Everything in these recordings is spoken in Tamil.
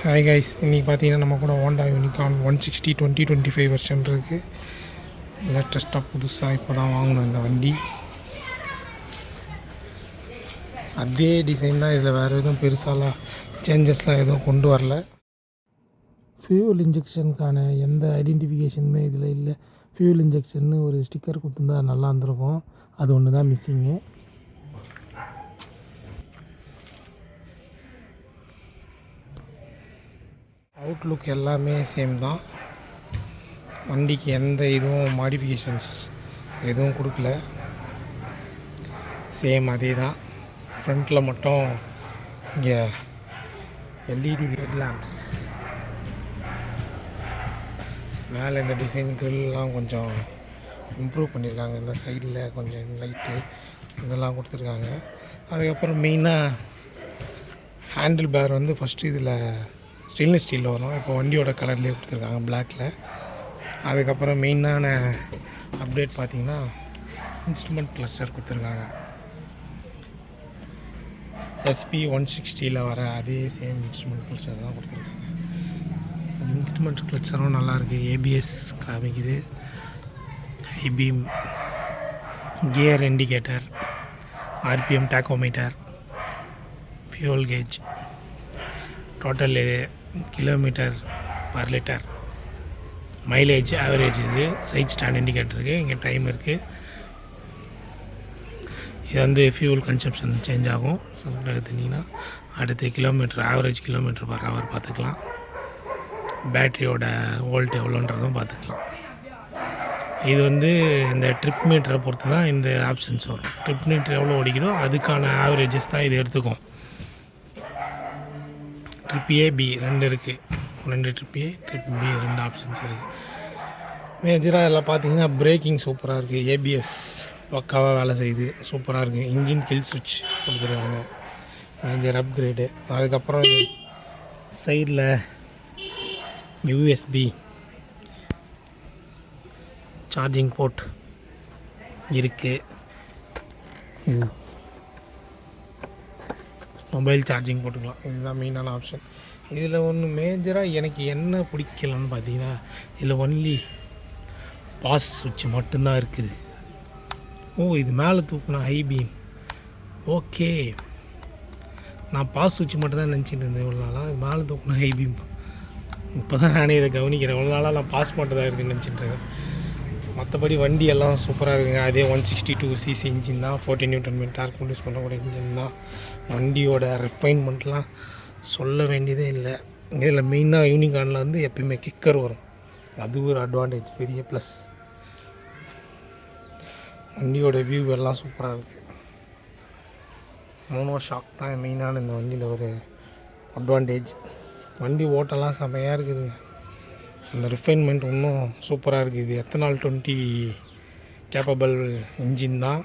ஹாய் கைஸ், இன்றைக்கி பார்த்தீங்கன்னா நம்ம கூட ஹோண்டா யூனிகார்ன் 160 2025 வெர்ஷன் இருக்குது. லேட்டஸ்ட்டாக புதுசாக இப்போ தான் வாங்கணும் இந்த வண்டி. அதே டிசைன் தான், இதில் வேறு எதுவும் பெருசாலாம் சேஞ்சஸ்லாம் எதுவும் கொண்டு வரல. ஃபியூல் இன்ஜெக்ஷனுக்கான எந்த ஐடென்டிஃபிகேஷனுமே இதில் இல்லை. ஃபியூல் இன்ஜெக்ஷன்னு ஒரு ஸ்டிக்கர் கொடுத்துருந்தா நல்லா இருந்திருக்கும். அது ஒன்று தான் மிஸ்ஸிங்கு. அவுட்லுக் எல்லாமே சேம் தான். வண்டிக்கு எந்த இதுவும் மாடிஃபிகேஷன்ஸ் எதுவும் கொடுக்கல, சேம் அதே தான். ஃப்ரண்ட்டில் மட்டும் இங்கே எல்இடி ஹெட் லேம்ப்ஸ், மேலே இந்த டிசைன் கிரில்லாம் கொஞ்சம் இம்ப்ரூவ் பண்ணியிருக்காங்க. இந்த சைடில் கொஞ்சம் லைட்டு இதெல்லாம் கொடுத்துருக்காங்க. அதுக்கப்புறம் மெயினாக ஹேண்டில் பேர் வந்து ஃபஸ்ட்டு இதில் ஸ்டெயின்லெஸ் ஸ்டீலில் வரும். இப்போ வண்டியோட கலர்லேயே கொடுத்துருக்காங்க, பிளாக்கில். அதுக்கப்புறம் மெயினான அப்டேட் பார்த்திங்கன்னா இன்ஸ்ட்ருமெண்ட் கிளஸ்டர் கொடுத்துருக்காங்க. SP 160 வர அதே சேம் இன்ஸ்ட்ருமெண்ட் கிளஸ்டர் தான் கொடுத்துருக்காங்க. இன்ஸ்ட்ருமெண்ட் கிளஸ்டரும் நல்லாயிருக்கு. ABS காமிக்குது, high beam, gear indicator, RPM tachometer, fuel gauge, total kilometre per litre, mileage, average, இது சைட் ஸ்டாண்ட் இண்டிகேட்டர் இருக்குது. இங்கே டைம் இருக்குது. இது வந்து ஃபியூல் கன்சப்ஷன் சேஞ்ச் ஆகும். சொல்லிட்டு எடுத்துட்டிங்கன்னா அடுத்து kilometre, average kilometre per hour பார்த்துக்கலாம். பேட்டரியோட வோல்ட் எவ்வளோன்றதும் பார்த்துக்கலாம். இது வந்து இந்த ட்ரிப் மீட்டரை பொறுத்து தான் இந்த ஆப்ஷன்ஸ் வரும். ட்ரிப் மீட்டர் எவ்வளோ ஓடிக்குதோ அதுக்கான ஆவரேஜஸ் தான் இது எடுத்துக்கும். ட்ரிப் A, B 2 இருக்குது. 2 trip A, trip B 2 options இருக்குது. மேஜராக எல்லாம் பார்த்தீங்கன்னா பிரேக்கிங் சூப்பராக இருக்குது. ABS பக்காவாக வேலை செய்யுது, சூப்பராக இருக்குது. இன்ஜின் கில் சுவிட்ச் கொடுத்துருக்காங்க, மேஜர் அப்கிரேடு. அதுக்கப்புறம் சைடில் USB சார்ஜிங் போர்ட் இருக்குது. மொபைல் சார்ஜிங் போட்டுக்கலாம். இதுதான் மெயினான ஆப்ஷன். இதில் ஒன்று மேஜராக எனக்கு என்ன பிடிக்கலன்னு பார்த்தீங்கன்னா, இதில் ஒன்லி பாஸ் சுவிட்ச் மட்டும்தான் இருக்குது. இது மேலே தூக்குனா ஹைபீம், ஓகே. நான் பாஸ் சுவிட்ச் மட்டும் தான் நினச்சிட்டு இருந்தேன் இவ்வளோ நாளாக. இது மேலே தூக்குனா ஹைபீம். இப்போ தான் நானே இதை கவனிக்கிறேன். இவ்வளோ நாளாக நான் பாஸ் மட்டும் தான் இருக்குதுன்னு நினச்சிட்டுருக்கேன். மற்றபடி வண்டி எல்லாம் சூப்பராக இருக்குங்க. அதே 162cc இன்ஜின் தான், 40 Nm டார்க் ப்ரொடியூஸ் பண்ணக்கூடிய இன்ஜின் தான். வண்டியோட ரிஃபைன்மெண்ட்லாம் சொல்ல வேண்டியதே இல்லை. இதில் மெயினாக யூனிகார்னில் வந்து எப்பயுமே கிக்கர் வரும், அது ஒரு அட்வான்டேஜ், பெரிய ப்ளஸ். வண்டியோட வியூ எல்லாம் சூப்பராக இருக்குது. மோனோ ஷாக் தான் மெயினான இந்த வண்டியில் ஒரு அட்வான்டேஜ். வண்டி ஓட்டெல்லாம் செமையாக இருக்குதுங்க. இந்த ரிஃபைன்மெண்ட் இன்னும் சூப்பராக இருக்குது. இது எத்தனால் 20 கேப்பபிள் இன்ஜின் தான்.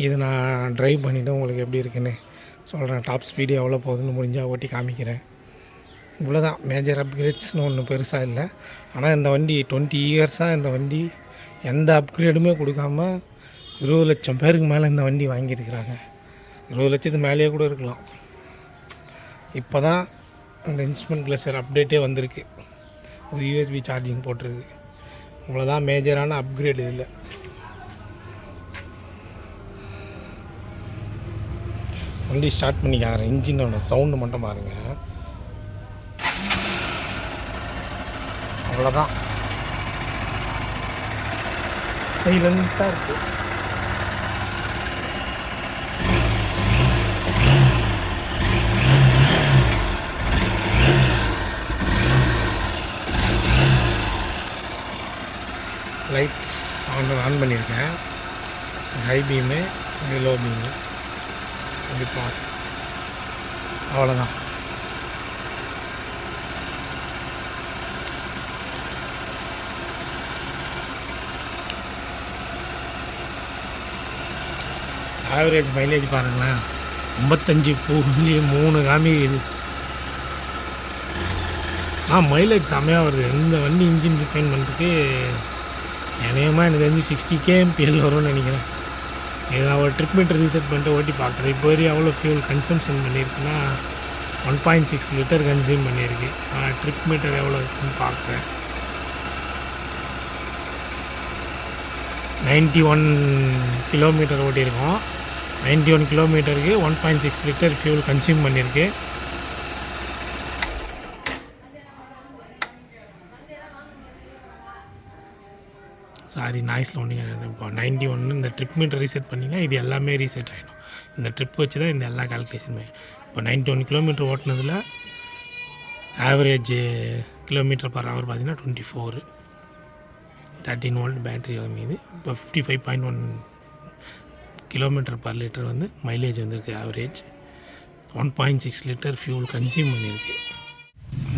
இது நான் ட்ரைவ் பண்ணிவிட்டு உங்களுக்கு எப்படி இருக்குன்னு சொல்கிறேன். டாப் ஸ்பீடு எவ்வளோ போகுதுன்னு முடிஞ்சால் ஓட்டி காமிக்கிறேன். இவ்வளோ தான். மேஜர் அப்கிரேட்ஸ்னு ஒன்றும் பெருசாக இல்லை. ஆனால் இந்த வண்டி 20 இயர்ஸாக இந்த வண்டி எந்த அப்கிரேடுமே கொடுக்காம 20 லட்சம் பேருக்கு மேலே இந்த வண்டி வாங்கியிருக்கிறாங்க. 20 லட்சத்துக்கு மேலேயே கூட இருக்கலாம். இப்போ தான் இந்த இன்ஸ்ட்ருமெண்ட் கிளஸ்டர் அப்டேட்டே வந்திருக்கு. ஒரு USB சார்ஜிங் போட்டிருக்கு. இவ்வளோதான் மேஜரான அப்கிரேடு இல்லை. வண்டி ஸ்டார்ட் பண்ணி காக்கிறேன். இன்ஜினோட சவுண்டு மட்டும் பாருங்கள். அவ்வளோதான், சைலண்ட்டாக இருக்குது. லைட்ஸ் ஆன் பண்ணியிருக்கேன். ஹை பீமு, லோ பீமு, அப்படி பாஸ், அவ்வளோதான். ஆவரேஜ் மைலேஜ் பாருங்களேன், 55.3 காமிக்குது. மைலேஜ் செம்மையாக வருது. இந்த வண்டி இன்ஜின் ரிஃபைன்மெண்ட்டுக்கு அநேகமாக எனக்கு தெரிஞ்சு 60 kmpl வரும்னு நினைக்கிறேன். இதை நான் ஒரு ட்ரிப் மீட்டர் ரீசெட் பண்ணிட்டு ஓட்டி பார்க்குறேன். இப்போ வரையும் எவ்வளோ ஃபியூல் கன்சம்ஷன் பண்ணியிருக்குன்னா 1.6 லிட்டர் கன்சியூம் பண்ணியிருக்கு. ட்ரிப் மீட்டர் எவ்வளோ இருக்குன்னு பார்க்குறேன். 91 கிலோமீட்டர் ஓட்டியிருக்கோம். 91 கிலோமீட்டருக்கு 1.6 லிட்டர் ஃபியூல் கன்சியூம் பண்ணியிருக்கு. சாரி, நாய்ஸில் ஒன்றுங்க. இப்போ 91 இந்த ட்ரிப் மீட்டர் ரீசெட் பண்ணிங்கன்னா இது எல்லாமே ரீசெட் ஆகிடும். இந்த ட்ரிப் வச்சு தான் இந்த எல்லா கால்குலேஷனுமே. இப்போ 91 கிலோமீட்டர் ஓட்டினதில் ஆவரேஜ் கிலோமீட்டர் பர் ஹவர் பார்த்திங்கன்னா 24, 13 வோல்ட் பேட்ரி வாங்கிது. இப்போ 55.1 கிலோமீட்டர் பர் லிட்டர் வந்து மைலேஜ் வந்துருக்கு. ஆவரேஜ் 1.6 லிட்டர் ஃபியூல் கன்சியூம் பண்ணியிருக்கு.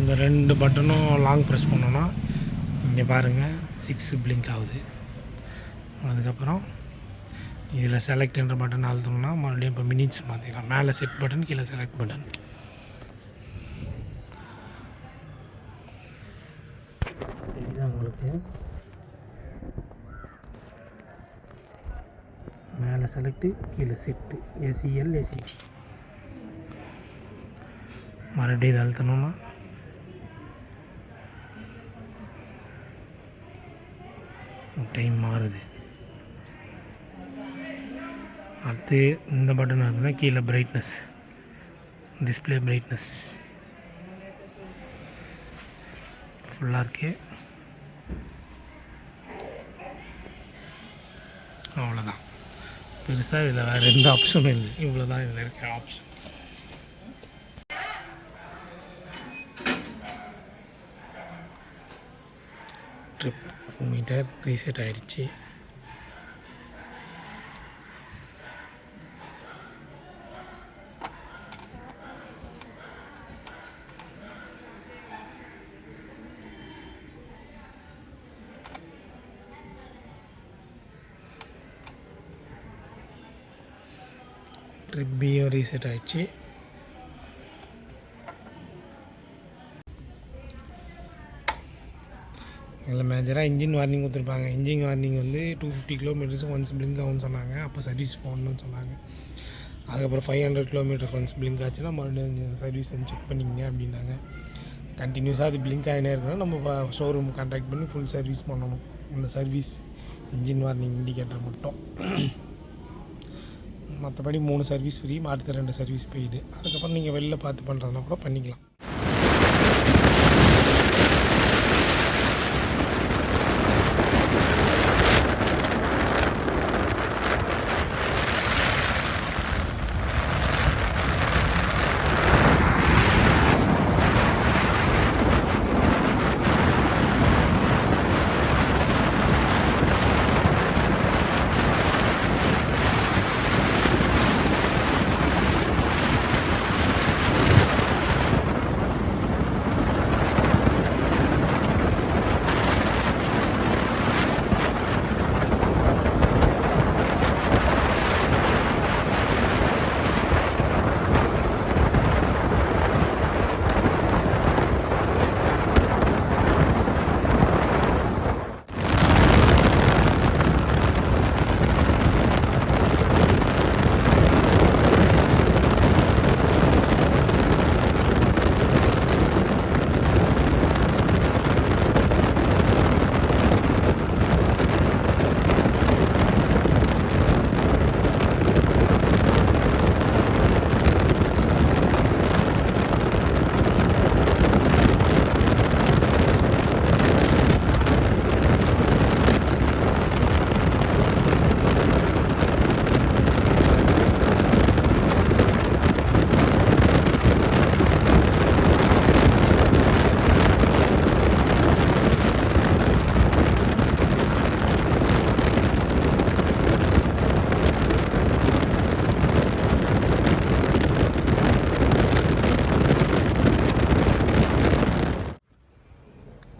இந்த 2 பட்டனும் லாங் ப்ரெஸ் பண்ணோன்னா இங்கே பாருங்கள் 6 பிளிங்க் ஆகுது. அதுக்கப்புறம் இதில் செலக்ட்ன்ற பட்டன் அழுத்தோம்னா மறுபடியும் இப்போ மினிட்ஸ் மாற்றிக்கலாம். மேலே செட் பட்டன், கீழே செலக்ட் பட்டன். இதுதான் உங்களுக்கு மேலே செலக்ட்டு, கீழே செட்டு, எஸ்இஎல் எஸ்இடி. மறுபடியும் இதை அழுத்தணும்னா டைம் மாறுது. அடுத்து இந்த பட்டன் இருக்குன்னா கீழே பிரைட்னஸ், டிஸ்பிளே பிரைட்னஸ் ஃபுல்லாக இருக்கு. அவ்வளோதான். பெருசாக இதில் வேறு எந்த ஆப்ஷனும் இல்லை. இவ்வளோ தான் இதில் இருக்க ஆப்ஷன். ட்ரிப் மீட்டர் ரீசெட் ஆகிடுச்சு. ட்ரிப் பியும் ரீசெட் ஆகிடுச்சு. இதில் மேஜராக இன்ஜின் வார்னிங் கொடுத்துருப்பாங்க. இன்ஜின் வார்னிங் வந்து 250 கிலோமீட்டர்ஸ் ஒன்ஸ் பிளிங்க் ஆகும்னு சொன்னாங்க. அப்போ சர்வீஸ் போகணுன்னு சொன்னாங்க. அதுக்கப்புறம் 500 கிலோமீட்டர் ஒன்ஸ் பிளிங்க் ஆச்சுன்னா மறுபடியும் சர்வீஸ் வந்து செக் பண்ணிங்க அப்படின்னாங்க. கண்டினியூஸாக அது பிளிங்க் ஆகினே இருக்கணும். நம்ம ஷோரூம் கான்டாக்ட் பண்ணி ஃபுல் சர்வீஸ் பண்ணணும். அந்த சர்வீஸ் இன்ஜின் வார்னிங் இண்டிகேட்டர் மட்டும். மற்றபடி 3 சர்வீஸ் ஃப்ரீ, அடுத்த 2 சர்வீஸ் பெய்டு. அதுக்கப்புறம் நீங்கள் வெளில பார்த்து பண்ணுறதுனா கூட பண்ணிக்கலாம்.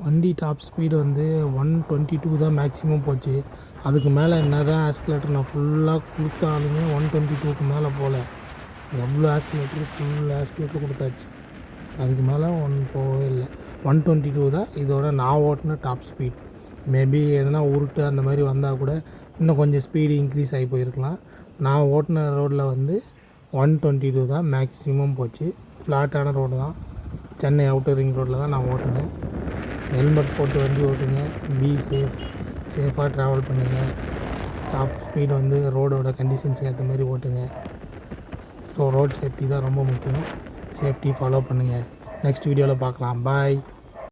வண்டி டாப் ஸ்பீடு வந்து 122 தான் மேக்ஸிமம் போச்சு. அதுக்கு மேலே என்ன தான் ஆஸ்கலேட்டர் நான் ஃபுல்லாக கொடுத்தாலுமே 122க்கு மேலே போகல. எவ்வளோ ஆஸ்கலேட்டர், ஃபுல் ஆஸ்கலேட்டர் கொடுத்தாச்சு. அதுக்கு மேலே போகவே இல்லை. 122 தான் இதோட நான் ஓட்டின டாப் ஸ்பீட். மேபி எதனா உருட்டு அந்த மாதிரி வந்தால் கூட இன்னும் கொஞ்சம் ஸ்பீடு இன்க்ரீஸ் ஆகி போயிருக்கலாம். நான் ஓட்டின ரோட்டில் வந்து 122 தான் மேக்ஸிமம் போச்சு. ஃப்ளாட்டான ரோடு தான். சென்னை அவுட்டர் ரிங் ரோட்டில் தான் நான் ஓட்டுனேன். ஹெல்மெட் போட்டு வண்டி ஓட்டுங்க. பி சேஃபாக ட்ராவல் பண்ணுங்கள். டாப் ஸ்பீடு வந்து ரோடோட கண்டிஷன்ஸுக்கு ஏற்ற மாதிரி ஓட்டுங்க. ஸோ ரோட் சேஃப்டி தான் ரொம்ப முக்கியம். சேஃப்டி ஃபாலோ பண்ணுங்கள். நெக்ஸ்ட் வீடியோவில் பார்க்கலாம். பாய்.